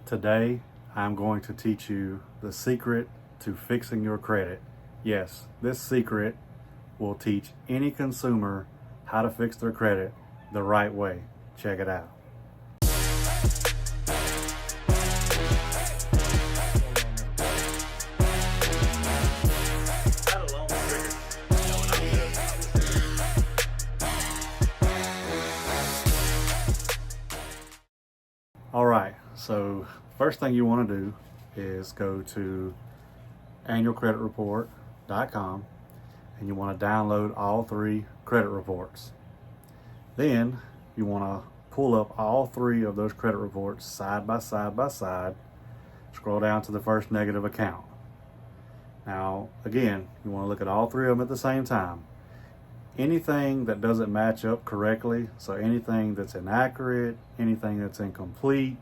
Today, I'm going to teach you the secret to fixing your credit. Yes, this secret will teach any consumer how to fix their credit the right way. Check it out. Alright, so first thing you want to do is go to annualcreditreport.com and you want to download all 3 credit reports. Then you want to pull up all 3 of those credit reports side by side. Scroll down to the first negative account. Now again, you want to look at all 3 of them at the same time. Anything that doesn't match up correctly, so anything that's inaccurate, anything that's incomplete,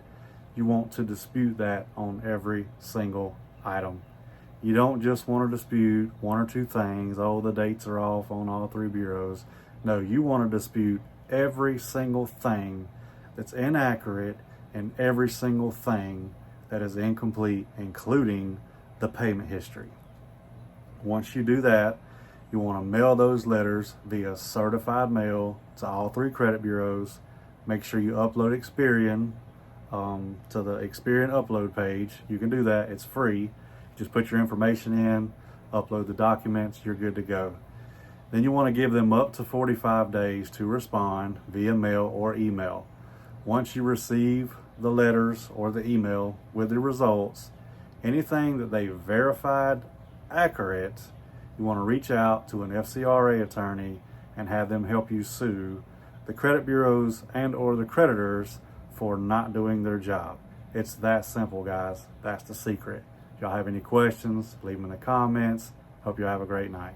you want to dispute that on every single item. You don't just want to dispute 1 or 2 things. Oh, the dates are off on all 3 bureaus. No, you want to dispute every single thing that's inaccurate and every single thing that is incomplete, including the payment history. Once you do that, you want to mail those letters via certified mail to all 3 credit bureaus. Make sure you upload Experian to the Experian upload page. You can do that, it's free. Just put your information in, upload the documents, you're good to go. Then you want to give them up to 45 days to respond via mail or email. Once you receive the letters or the email with the results, anything that they verified accurate, you want to reach out to an FCRA attorney and have them help you sue the credit bureaus and or the creditors for not doing their job. It's that simple, guys. That's the secret. If y'all have any questions, leave them in the comments. Hope you have a great night.